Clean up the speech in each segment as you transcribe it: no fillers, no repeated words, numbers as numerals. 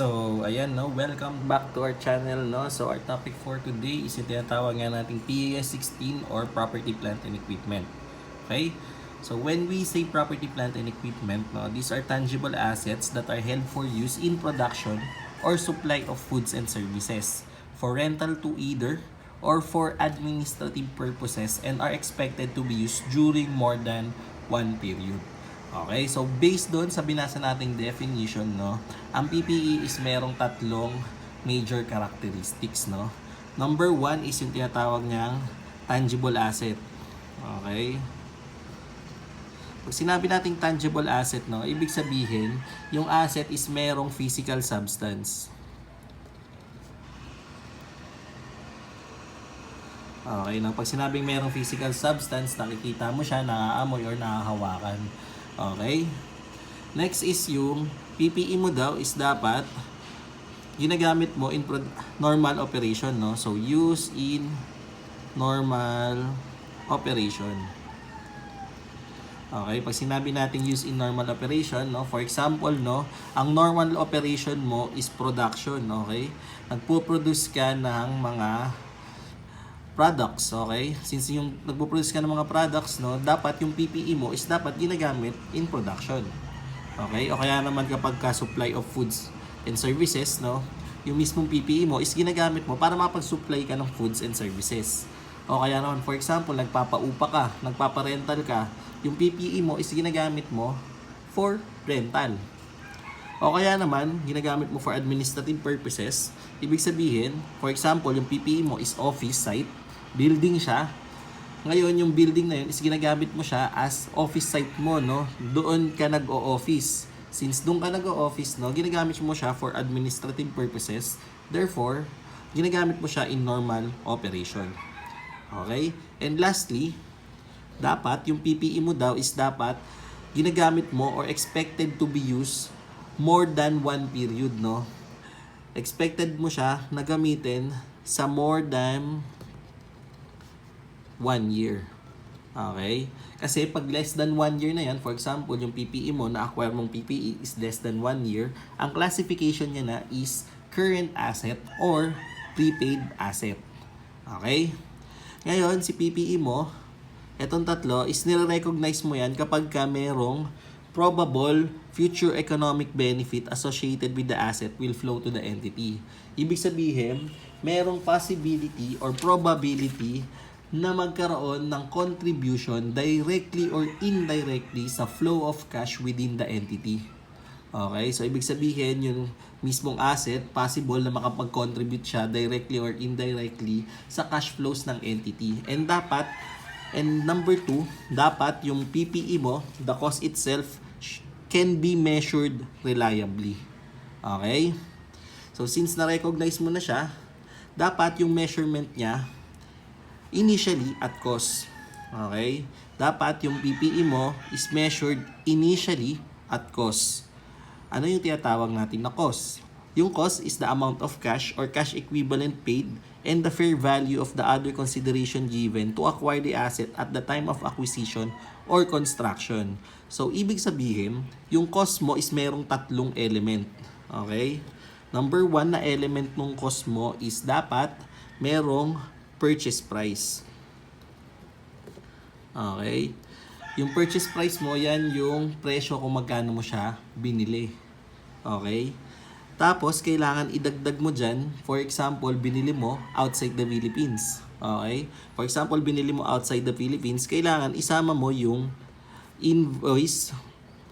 So, ayan, no? Welcome back to our channel, no? So, our topic for today is yung tinatawag nga nating PAS 16 or Property, Plant, and Equipment. Okay? So, when we say property, plant, and equipment, no, these are tangible assets that are held for use in production or supply of goods and services, for rental to either, or for administrative purposes and are expected to be used during more than one period. Okay, so based doon sa binasa nating definition, no, ang PPE is merong tatlong major characteristics, no. Number one is yung tinatawag niyang tangible asset. Okay. Pag sinabi nating tangible asset, no, ibig sabihin, yung asset is merong physical substance. Okay, no, pag sinabing merong physical substance, nakikita mo siya, naaamoy or nakahawakan. Okay? Next is yung PPE mo daw is dapat ginagamit mo in normal operation, no? So, use in normal operation. Okay, pag sinabi natin use in normal operation, no? For example, no, ang normal operation mo is production, okay? Nagpo-produce ka ng mga products, okay? Since yung nagpo-produce ka ng mga products, no, dapat yung PPE mo is dapat ginagamit in production. Okay? O kaya naman kapag ka supply of foods and services, no, yung mismong PPE mo is ginagamit mo para makapag-supply ka ng foods and services. O kaya naman, for example, nagpapaupa ka, nagpaparental ka, yung PPE mo is ginagamit mo for rental. O kaya naman, ginagamit mo for administrative purposes. Ibig sabihin, for example, yung PPE mo is office site, building siya. Ngayon, yung building na yun is ginagamit mo siya as office site mo, no? Doon ka nag-o-office. Since doon ka nag-o-office, no, ginagamit mo siya for administrative purposes. Therefore, ginagamit mo siya in normal operation. Okay? And lastly, dapat yung PPE mo daw is dapat ginagamit mo or expected to be used more than one period, no? Expected mo siya na gamitin sa more than 1 year. Okay? Kasi pag less than 1 year na yan, for example, yung PPE mo, na-acquire mong PPE is less than 1 year, ang classification niya na is current asset or prepaid asset. Okay? Ngayon, si PPE mo, etong tatlo, is nire-recognize mo yan kapag ka merong probable future economic benefit associated with the asset will flow to the entity. Ibig sabihin, merong possibility or probability na magkaroon ng contribution directly or indirectly sa flow of cash within the entity. Okay, so ibig sabihin yung mismong asset, possible na makapag-contribute siya directly or indirectly sa cash flows ng entity. And number 2, dapat yung PPE mo, the cost itself, can be measured reliably. Okay? So since na-recognize mo na siya, dapat yung measurement niya initially at cost. Okay? Dapat yung PPE mo is measured initially at cost. Ano yung tinatawag natin na cost? Yung cost is the amount of cash or cash equivalent paid and the fair value of the other consideration given to acquire the asset at the time of acquisition or construction. So, ibig sabihin, yung cost mo is merong tatlong element. Okay? Number 1 na element ng cost mo is dapat merong purchase price. Okay? Yung purchase price mo, yan yung presyo kung magkano mo siya binili. Okay? Tapos, kailangan idagdag mo dyan, for example, binili mo outside the Philippines. Okay? For example, binili mo outside the Philippines, kailangan isama mo yung invoice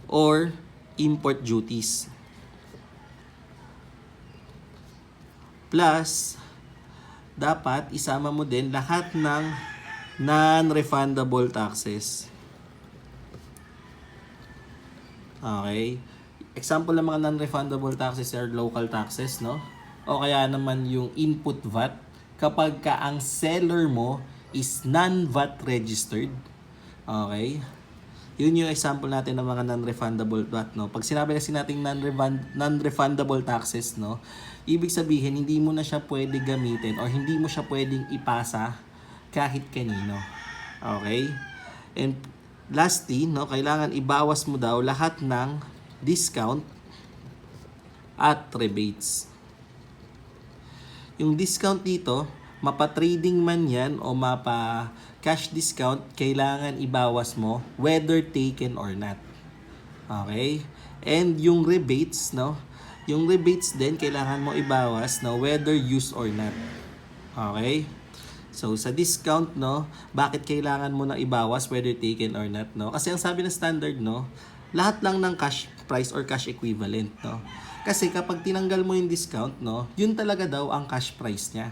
or import duties. Plus, dapat isama mo din lahat ng non-refundable taxes. Okay? Example ng mga non-refundable taxes are local taxes, no? O kaya naman yung input VAT kapag ka ang seller mo is non-VAT registered. Okay? Yun yung example natin ng mga non-refundable VAT, no? Pag sinabi kasi natin non-refundable taxes, no, ibig sabihin hindi mo na siya pwede gamitin or hindi mo siya pwedeng ipasa kahit kanino. Okay? And lastly, no, kailangan ibawas mo daw lahat ng discount at rebates. Yung discount dito, mapa-trading man yan o mapa-cash discount, kailangan ibawas mo whether taken or not. Okay? And yung rebates, no? Yung rebates din, kailangan mo ibawas na whether used or not. Okay? So, sa discount, no, bakit kailangan mo na ibawas whether taken or not, no? Kasi ang sabi ng standard, no, lahat lang ng cash price or cash equivalent, no? Kasi kapag tinanggal mo yung discount, no, yun talaga daw ang cash price niya.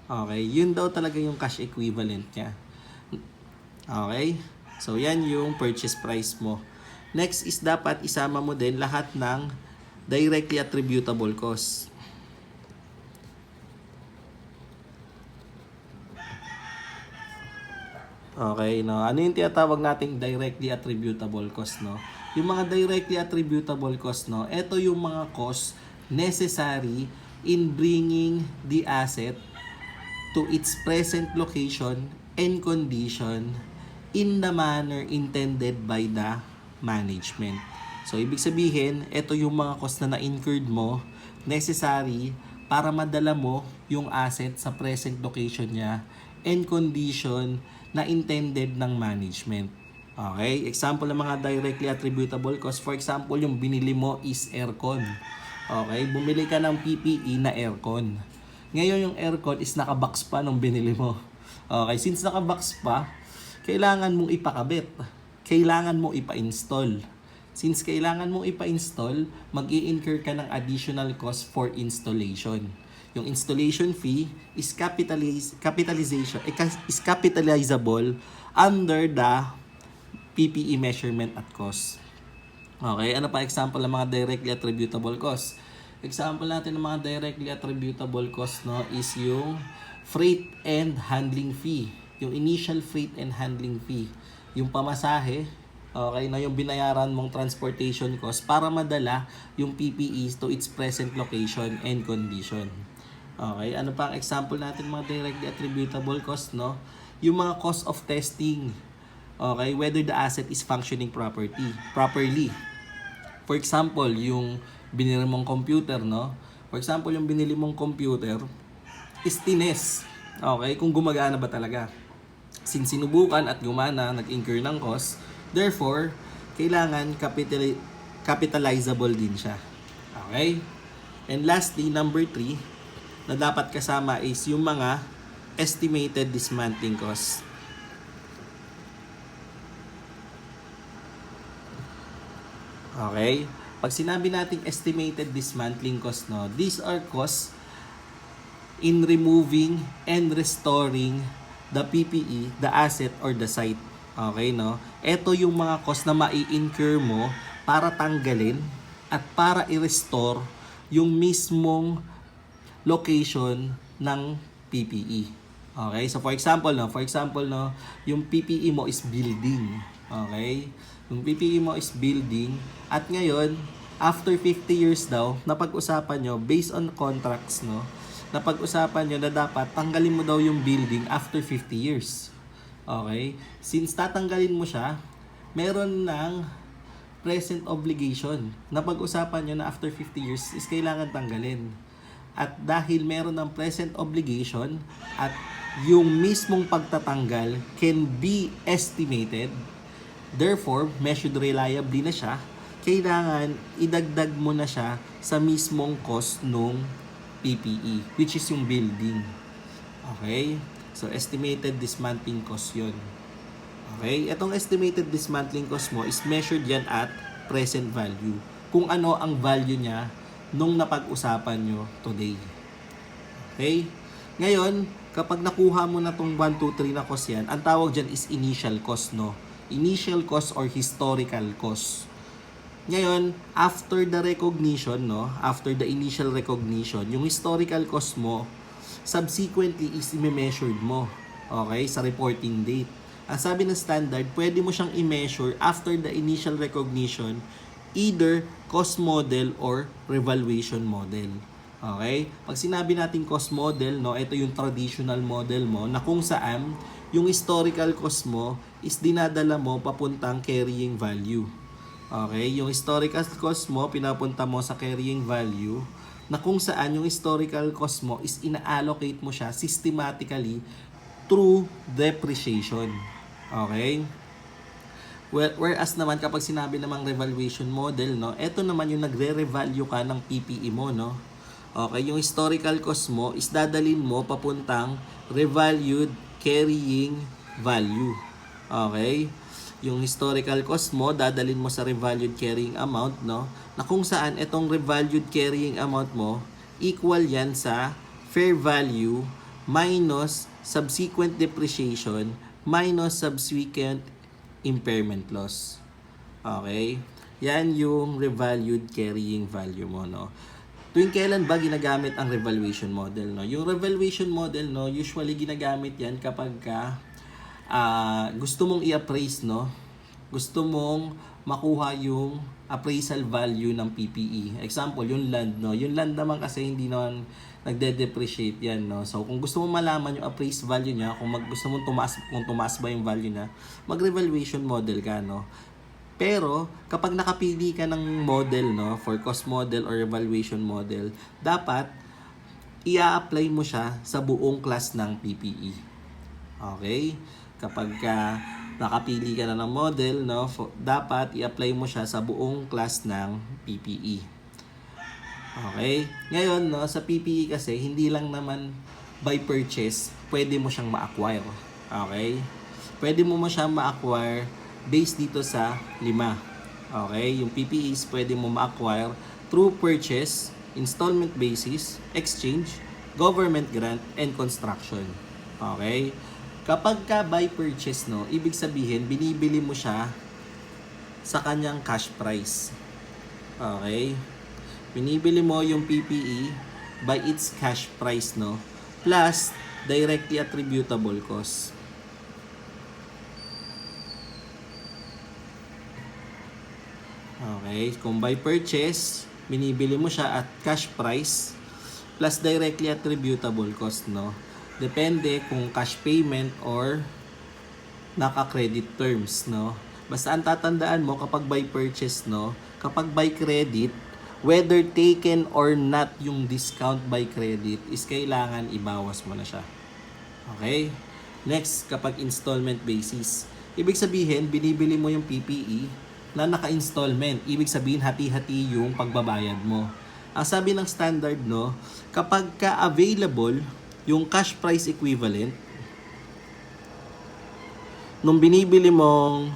Okay? Yun daw talaga yung cash equivalent niya. Okay? So, yan yung purchase price mo. Next is dapat isama mo din lahat ng directly attributable costs. Okay, no? Ano yung tinatawag nating directly attributable cost, no? Yung mga directly attributable cost, no? Ito yung mga cost necessary in bringing the asset to its present location and condition in the manner intended by the management. So, ibig sabihin, ito yung mga cost na na-incurred mo, necessary para madala mo yung asset sa present location niya and condition na intended ng management. Okay? Example ng mga directly attributable cost. For example, yung binili mo is aircon. Okay? Bumili ka ng PPE na aircon. Ngayon yung aircon is nakabox pa nung binili mo. Okay? Since nakabox pa, kailangan mong ipakabit. Kailangan mong ipa-install. Since kailangan mong ipa-install, mag-i-incur ka ng additional cost for installation. Yung installation fee is capitalizable under the PPE measurement at cost. Okay, ano pa example ng mga directly attributable costs? Example natin ng mga directly attributable costs, no, is yung freight and handling fee. Yung initial freight and handling fee. Yung pamasahe, okay, na yung binayaran mong transportation cost para madala yung PPE to its present location and condition. Okay, ano pa ang example natin mga directly attributable cost, no? Yung mga cost of testing. Okay, whether the asset is functioning properly. For example, yung binili mong computer, no? For example, yung binili mong computer is tines. Okay, kung gumagana ba talaga. Since sinubukan at gumana, nag-incur ng cost, therefore, kailangan capitalizable din siya. Okay? And lastly, number 3, na dapat kasama is yung mga estimated dismantling costs. Okay? Pag sinabi nating estimated dismantling costs, no, these are costs in removing and restoring the PPE, the asset or the site. Okay, no? Ito yung mga costs na mai-incur mo para tanggalin at para i-restore yung mismong location ng PPE. Okay? So for example, no, yung PPE mo is building. Okay? Yung PPE mo is building at ngayon, after 50 years daw, napag-usapan nyo based on contracts, no, napag-usapan nyo na dapat tanggalin mo daw yung building after 50 years. Okay? Since tatanggalin mo siya, meron ng present obligation. Napag-usapan nyo na after 50 years is kailangan tanggalin. At dahil meron ng present obligation at yung mismong pagtatanggal can be estimated, therefore, measured reliably na siya, kailangan idagdag mo na siya sa mismong cost nung PPE, which is yung building. Okay? So, estimated dismantling cost yun. Okay? Itong estimated dismantling cost mo is measured yan at present value. Kung ano ang value niya nung napag-usapan nyo today. Okay? Ngayon, kapag nakuha mo na tong 1, 2, 3 na cost yan, ang tawag dyan is initial cost, no? Initial cost or historical cost. Ngayon, after the recognition, no? After the initial recognition, yung historical cost mo, subsequently is i-measured mo. Okay? Sa reporting date. Ang sabi ng standard, pwede mo siyang i-measure after the initial recognition, either cost model or revaluation model. Okay? Pag sinabi natin cost model, no, ito yung traditional model mo na kung saan yung historical cost mo is dinadala mo papuntang carrying value. Okay, yung historical cost mo, pinapunta mo sa carrying value na kung saan yung historical cost mo is ina-allocate mo siya systematically through depreciation. Okay? Well, whereas naman kapag sinabi namang revaluation model, no, ito naman yung nagre-revalue ka ng PPE mo, no. Okay, yung historical cost mo is dadalhin mo papuntang revalued carrying value. Okay? Yung historical cost mo, dadalhin mo sa revalued carrying amount, no? Na kung saan itong revalued carrying amount mo, equal yan sa fair value minus subsequent depreciation minus subsequent impairment loss. Okay? Yan yung revalued carrying value mo, no? Tuwing kailan ba ginagamit ang revaluation model, no? Yung revaluation model, no, usually ginagamit yan kapag gusto mong i-appraise, no? Gusto mong makuha yung appraisal value ng PPE. Example, yung land, no? Yung land naman kasi hindi naman nagde-depreciate yan, no? So, kung gusto mong malaman yung appraised value niya, kung gusto mong tumaas ba yung value niya, mag-revaluation model ka, no? Pero, kapag nakapili ka ng model, no, for cost model or evaluation model, dapat i-apply mo siya sa buong class ng PPE. Okay? Kapag nakapili ka na ng model, no, dapat i-apply mo siya sa buong class ng PPE. Okay? Ngayon, no, sa PPE kasi, hindi lang naman by purchase, pwede mo siyang ma-acquire. Okay? Pwede mo siyang ma-acquire based dito sa 5. Okay? Yung PPEs pwede mo ma-acquire through purchase, installment basis, exchange, government grant, and construction. Okay? Kapag ka by purchase, no, ibig sabihin, binibili mo siya sa kanyang cash price. Okay? Binibili mo yung PPE by its cash price, no, plus directly attributable cost. Okay, kung by purchase, binibili mo siya at cash price plus directly attributable cost, no. Depende kung cash payment or naka-credit terms, no. Basta ang tatandaan mo kapag by purchase, no, kapag by credit, whether taken or not yung discount by credit is kailangan ibawas mo na siya. Okay? Next, kapag installment basis. Ibig sabihin, binibili mo yung PPE na naka-installment. Ibig sabihin, hati-hati yung pagbabayad mo. Ang sabi ng standard, no, kapag ka-available yung cash price equivalent nung binibili mong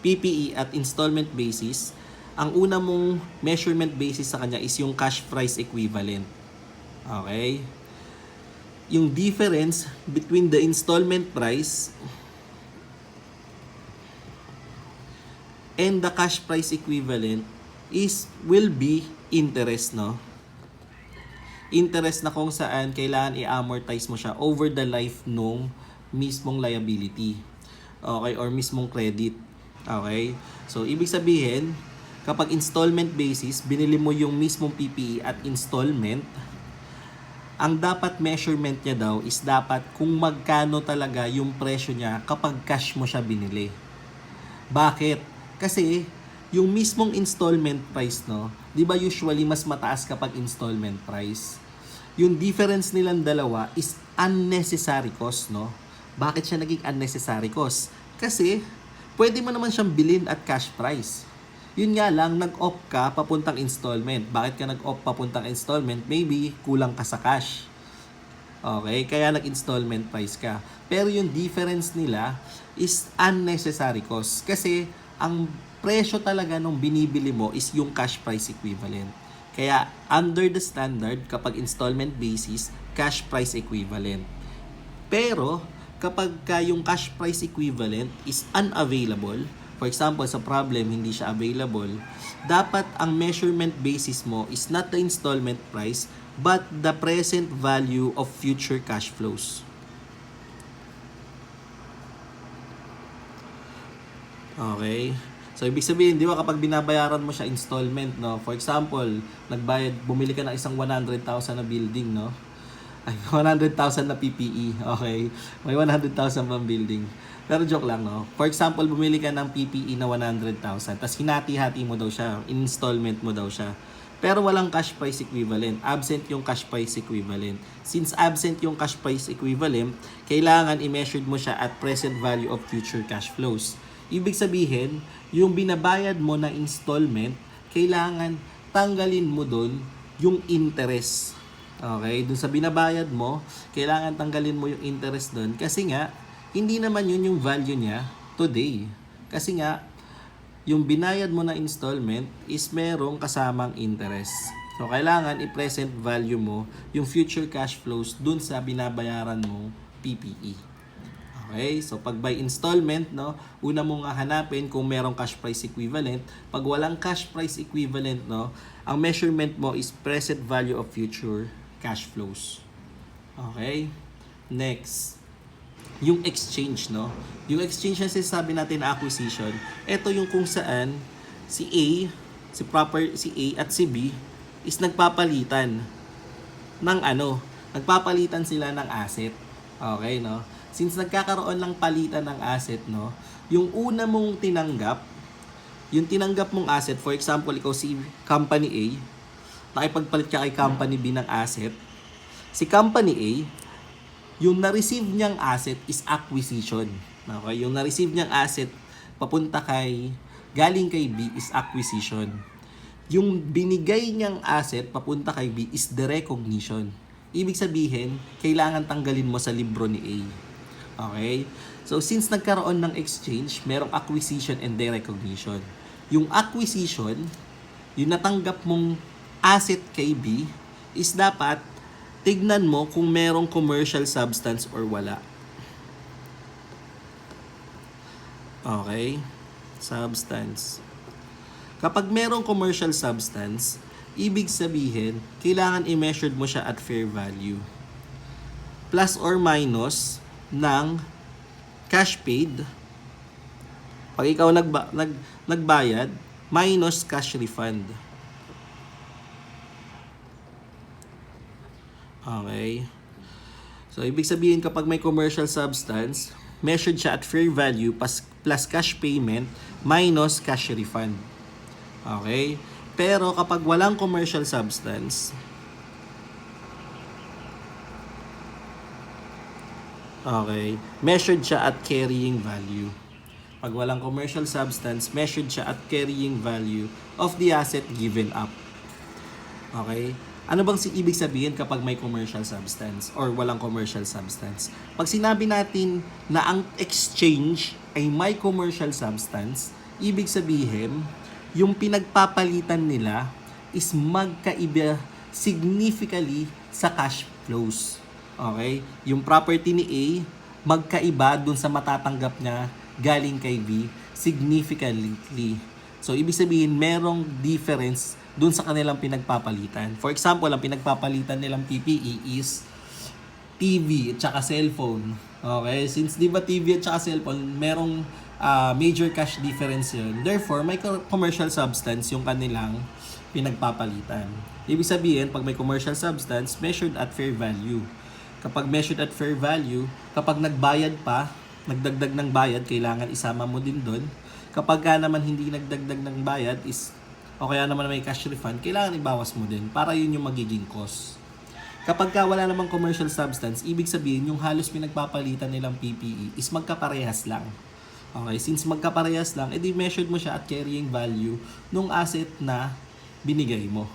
PPE at installment basis, ang una mong measurement basis sa kanya is yung cash price equivalent. Okay? Yung difference between the installment price and the cash price equivalent will be interest, no? Interest na kung saan kailangan i-amortize mo siya over the life nung mismong liability. Okay? Or mismong credit. Okay? So, ibig sabihin, kapag installment basis, binili mo yung mismong PPE at installment, ang dapat measurement niya daw is dapat kung magkano talaga yung presyo niya kapag cash mo siya binili. Bakit? Kasi yung mismong installment price, no, di ba usually mas mataas kapag installment price? Yung difference nilang dalawa is unnecessary cost, no? Bakit siya naging unnecessary cost? Kasi pwede mo naman siyang bilhin at cash price. Yun nga lang, nag-opt ka papuntang installment. Bakit ka nag-opt papuntang installment? Maybe kulang ka sa cash. Okay? Kaya nag-installment price ka. Pero yung difference nila is unnecessary cost. Kasi ang presyo talaga nung binibili mo is yung cash price equivalent. Kaya under the standard, kapag installment basis, cash price equivalent. Pero kapag yung cash price equivalent is unavailable, for example, sa problem, hindi siya available, dapat ang measurement basis mo is not the installment price, but the present value of future cash flows. Okay? So, ibig sabihin, di ba kapag binabayaran mo siya installment, no? For example, bumili ka ng isang 100,000 na building, no? Ay, 100,000 na PPE. Okay. May 100,000 pang building. Pero joke lang, no? For example, bumili ka ng PPE na 100,000, tapos hinati-hati mo daw siya, installment mo daw siya. Pero walang cash price equivalent. Absent yung cash price equivalent. Since absent yung cash price equivalent, kailangan i-measure mo siya at present value of future cash flows. Ibig sabihin, yung binabayad mo na installment, kailangan tanggalin mo doon yung interest. Okay? Doon sa binabayad mo, kailangan tanggalin mo yung interest doon kasi nga, hindi naman yun yung value niya today. Kasi nga, yung binayad mo na installment is merong kasamang interest. So, kailangan i-present value mo yung future cash flows dun sa binabayaran mong PPE. Okay? So, pag by installment, no, una mong hanapin kung merong cash price equivalent. Pag walang cash price equivalent, no, ang measurement mo is present value of future cash flows. Okay? Next, yung exchange, no? Yung exchange na sinasabi natin na acquisition, ito yung kung saan si A, si A at si B is nagpapalitan ng nagpapalitan sila ng asset. Okay, no? Since nagkakaroon ng palitan ng asset, no, yung una mong tinanggap, yung tinanggap mong asset, for example, ikaw si company A, nakipagpalit ka kay company B ng asset, si company A, yung na-receive niyang asset is acquisition. Okay? Yung na-receive niyang asset galing kay B is acquisition. Yung binigay niyang asset papunta kay B is the recognition. Ibig sabihin, kailangan tanggalin mo sa libro ni A. Okay? So, since nagkaroon ng exchange, merong acquisition and derecognition. Yung acquisition, yung natanggap mong asset kay B, is dapat tignan mo kung merong commercial substance or wala. Okay? Substance. Kapag merong commercial substance, ibig sabihin, kailangan i-measure mo siya at fair value. Plus or minus ng cash paid. Pag ikaw nagbayad, minus cash refund. Okay. So, ibig sabihin kapag may commercial substance, measured siya at fair value plus cash payment minus cash refund. Okay. Pero kapag walang commercial substance, okay, measured siya at carrying value. Pag walang commercial substance, measured siya at carrying value of the asset given up. Okay? Ano bang ibig sabihin kapag may commercial substance or walang commercial substance? Pag sinabi natin na ang exchange ay may commercial substance, ibig sabihin, yung pinagpapalitan nila is magkaiba significantly sa cash flows. Okay? Yung property ni A, magkaiba dun sa matatanggap niya galing kay B significantly. So, ibig sabihin, merong difference dun sa kanilang pinagpapalitan. For example, ang pinagpapalitan nilang PPE is TV at saka cellphone. Okay? Since di ba TV at saka cellphone, merong major cash difference yun. Therefore, may commercial substance yung kanilang pinagpapalitan. Ibig sabihin, pag may commercial substance, measured at fair value. Kapag measured at fair value, kapag nagbayad pa, nagdagdag ng bayad, kailangan isama mo din doon. Kapag naman hindi nagdagdag ng bayad o kaya naman may cash refund, kailangan ibawas mo din para yun yung magiging cost. Kapag wala namang commercial substance, ibig sabihin yung halos pinagpapalitan nilang PPE is magkaparehas lang. Okay, since magkaparehas lang, edi measured mo siya at carrying value nung asset na binigay mo.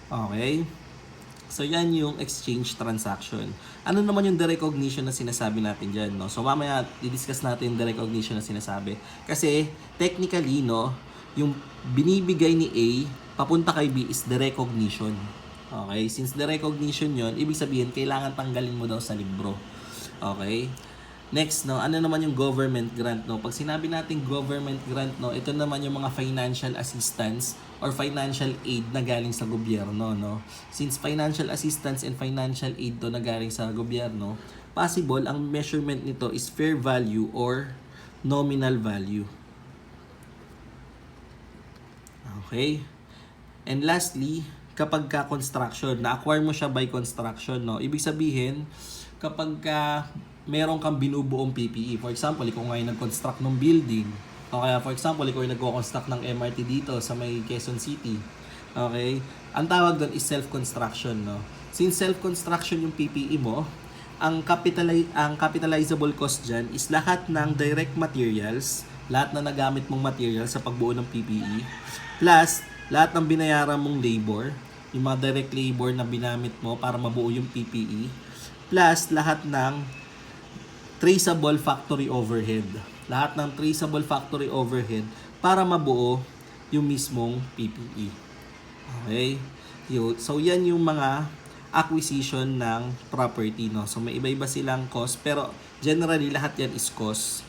Okay? So, yan yung exchange transaction. Ano naman yung derecognition na sinasabi natin dyan, no? So, mamaya, i-discuss natin yung derecognition na sinasabi. Kasi, technically, no, yung binibigay ni A, papunta kay B is derecognition. Okay? Since derecognition yon, ibig sabihin, kailangan tanggalin mo daw sa libro. Okay? Next, no, ano naman yung government grant, no? Pag sinabi natin government grant, no, ito naman yung mga financial assistance or financial aid na galing sa gobyerno, no? Since financial assistance and financial aid to na galing sa gobyerno, possible ang measurement nito is fair value or nominal value. Okay? And lastly, kapag ka construction, na-acquire mo siya by construction, no? Ibig sabihin, kapag ka meron kang binubuong PPE, for example, ikaw ngayon nag-construct ng building, o kaya for example, ikaw ay nag-construct ng MRT dito sa may Quezon City, okay? Ang tawag doon is self-construction, no? Since self-construction yung PPE mo, ang capitalizable cost dyan is lahat ng direct materials, lahat na nagamit mong materials sa pagbuo ng PPE, plus lahat ng binayaran mong labor, yung mga direct labor na binamit mo para mabuo yung PPE, plus lahat ng traceable factory overhead. Lahat ng traceable factory overhead para mabuo yung mismong PPE. Okay? So, yan yung mga acquisition ng property, no? So, may iba-iba silang cost, pero generally, lahat yan is cost.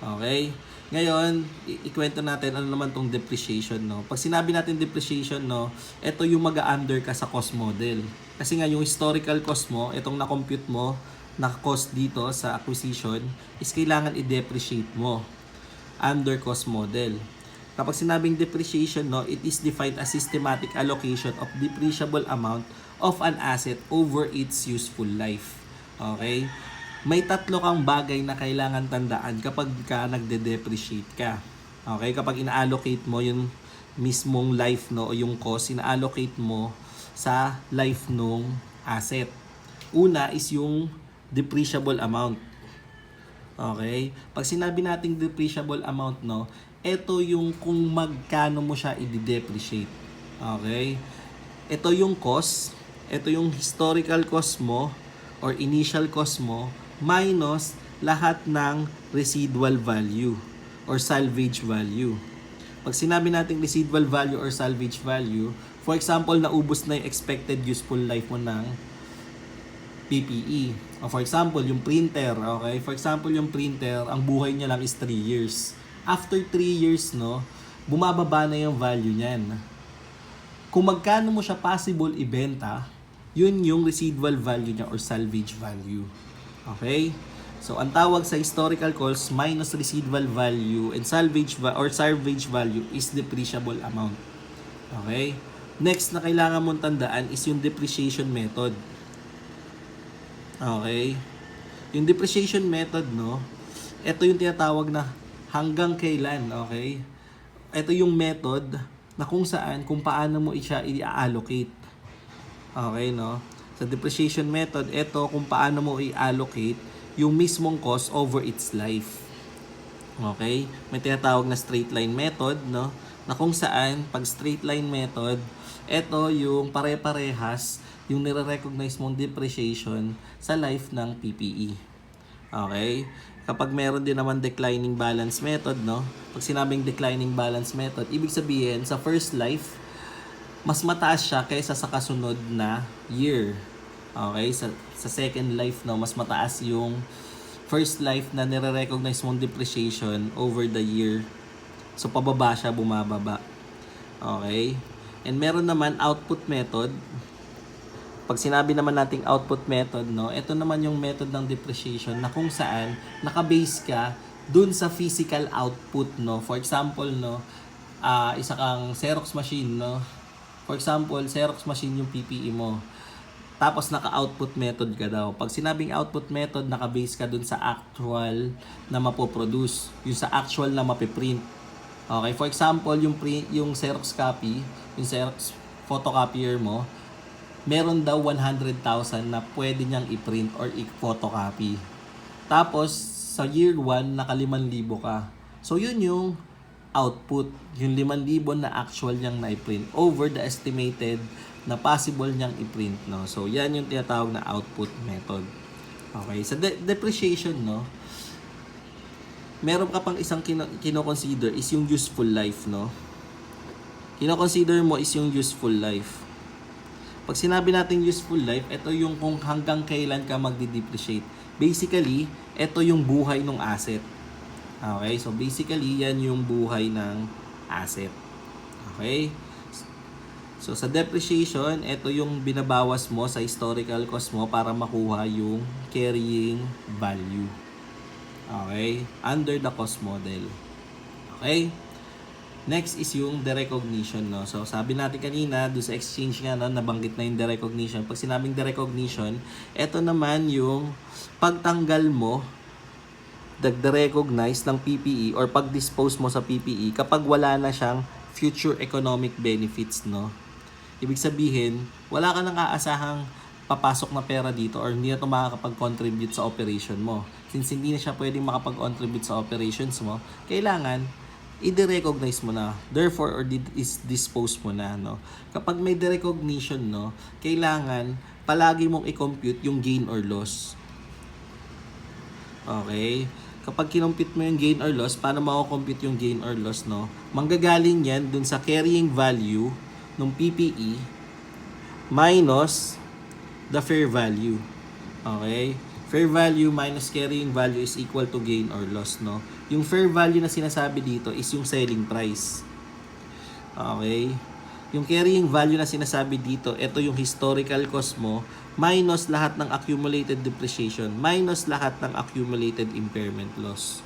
Okay? Ngayon, ikwento natin ano naman tong depreciation, no? Pag sinabi natin depreciation, no, ito yung mag-under ka sa cost model. Kasi nga yung historical cost mo, itong na-compute mo na cost dito sa acquisition is kailangan i-depreciate mo under cost model. Kapag sinabing depreciation, no, it is defined as systematic allocation of depreciable amount of an asset over its useful life. Okay? May tatlo kang bagay na kailangan tandaan kapag ka nagde-depreciate ka. Okay? Kapag ina-allocate mo yung mismong life, no, o yung cost, ina-allocate mo sa life nung asset. Una is yung depreciable amount. Okay? Pag sinabi nating depreciable amount, no, ito yung kung magkano mo siya i-depreciate. Okay? Ito yung cost, ito yung historical cost mo or initial cost mo minus lahat ng residual value or salvage value. Pag sinabi natin residual value or salvage value, for example, naubos na yung expected useful life mo ng PPE. O for example, yung printer, okay? For example, yung printer, ang buhay niya lang is 3 years. After 3 years, no, bumababa na yung value niyan. Kung magkano mo siya possible ibenta, yun yung residual value niya or salvage value. Okay? So, ang tawag sa historical cost minus residual value and salvage value is depreciable amount. Okay? Next na kailangan mong tandaan is yung depreciation method. Okay? Yung depreciation method, no, ito yung tinatawag na hanggang kailan, okay? Ito yung method na kung paano mo siya i-allocate. Okay, no? Sa depreciation method, ito kung paano mo i-allocate yung mismong cost over its life. Okay? May tinatawag na straight line method, no? Na kung pag straight line method, ito yung pare-parehas yung nire-recognize mong depreciation sa life ng PPE. Okay? Kapag meron din naman declining balance method, no? Pag sinabing declining balance method, ibig sabihin sa first life, mas mataas siya kaysa sa kasunod na year. Okay? Sa second life, no, mas mataas yung first life na nire-recognize mong depreciation over the year. So, pababa siya, bumababa. Okay? And meron naman output method. Pag sinabi naman nating output method, no, ito naman yung method ng depreciation na kung saan nakabase ka dun sa physical output, no. For example, no, isa kang Xerox machine, no. For example, Xerox machine yung PPE mo. Tapos naka-output method ka daw. Pag sinabing output method, nakabase ka dun sa actual na mapoproduce, yung sa actual na mapiprint. Okay, for example, yung Xerox copy, yung Xerox photocopier mo, meron daw 100,000 na pwede niyang i-print or i-photocopy. Tapos, sa year 1, naka 5,000 ka. So, yun yung output. Yung 5,000 na actual niyang na-print over the estimated na possible niyang i-print. No? So, yan yung tinatawag na output method. Okay. Sa depreciation, no, meron ka pang isang kino-consider is yung useful life. No? Kino-consider mo is yung useful life. Pag sinabi natin useful life, ito yung kung hanggang kailan ka magdi-depreciate. Basically, ito yung buhay ng asset. Okay? So, basically, yan yung buhay ng asset. Okay? So, sa depreciation, ito yung binabawas mo sa historical cost mo para makuha yung carrying value. Okay? Under the cost model. Okay? Next is yung derecognition, no? So, sabi natin kanina, doon sa exchange nga, no, nabanggit na yung derecognition. Pag sinabing derecognition, eto naman yung pagtanggal mo, recognize ng PPE or pag-dispose mo sa PPE kapag wala na siyang future economic benefits, no? Ibig sabihin, wala ka nang aasahang papasok na pera dito or hindi na ito makakapag-contribute sa operation mo. Since hindi na siya pwedeng makapag-contribute sa operations mo, kailangan i-recognize mo na. Therefore, or is dispose mo na, no? Kapag may derecognition, no, kailangan palagi mong i-compute yung gain or loss. Okay? Kapag kinompute mo yung gain or loss, paano mako-compute yung gain or loss, no? Manggagaling yan dun sa carrying value ng PPE minus the fair value. Okay? Fair value minus carrying value is equal to gain or loss, no? Yung fair value na sinasabi dito is yung selling price. Okay? Yung carrying value na sinasabi dito, ito yung historical cost mo minus lahat ng accumulated depreciation, minus lahat ng accumulated impairment loss.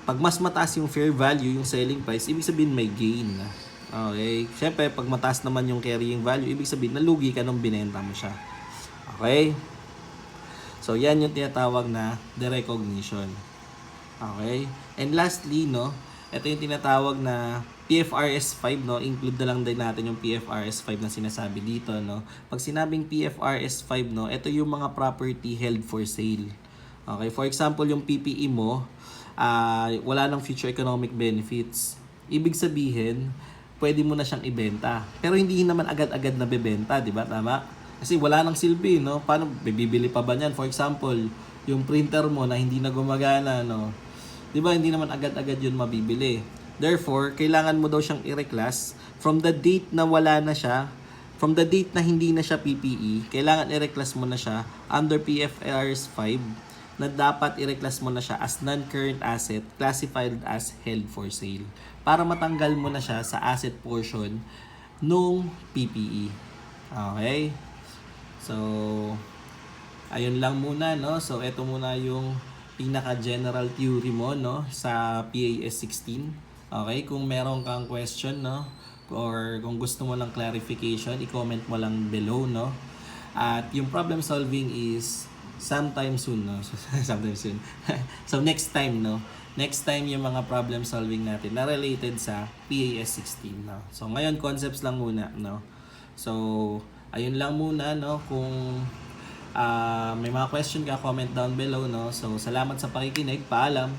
Pag mas mataas yung fair value, yung selling price, ibig sabihin may gain. Okay? Siyempre, pag mataas naman yung carrying value, ibig sabihin nalugi ka nung binenta mo siya. Okay? So, yan yung tinatawag na derecognition. Okay? And lastly, no, ito yung tinatawag na PFRS 5, no, include na lang din natin yung PFRS 5 na sinasabi dito, no. Pag sinabing PFRS 5, no, ito yung mga property held for sale. Okay? For example, yung PPE mo, wala nang future economic benefits. Ibig sabihin, pwede mo na siyang ibenta. Pero hindi naman agad-agad na bebenta, di ba? Tama? Kasi wala nang silbi, no? Paano, bibili pa ba niyan? For example, yung printer mo na hindi na gumagana, no? Di ba, hindi naman agad-agad yun mabibili. Therefore, kailangan mo daw siyang i-reclass from the date na wala na siya, from the date na hindi na siya PPE, kailangan i-reclass mo na siya under PFRS 5 na dapat i-reclass mo na siya as non-current asset classified as held for sale para matanggal mo na siya sa asset portion nung PPE. Okay? So, ayun lang muna, no? So, ito muna yung pinaka-general theory mo, no? Sa PAS 16. Okay? Kung meron kang question, no? Or kung gusto mo ng clarification, i-comment mo lang below, no? At yung problem solving is sometime soon, no? Sometime soon. So, next time, no? Next time yung mga problem solving natin na related sa PAS 16, no? So, ngayon, concepts lang muna, no? So, ayun lang muna, no? Kung may mga question ka, comment down below, no? So, salamat sa pakikinig. Paalam!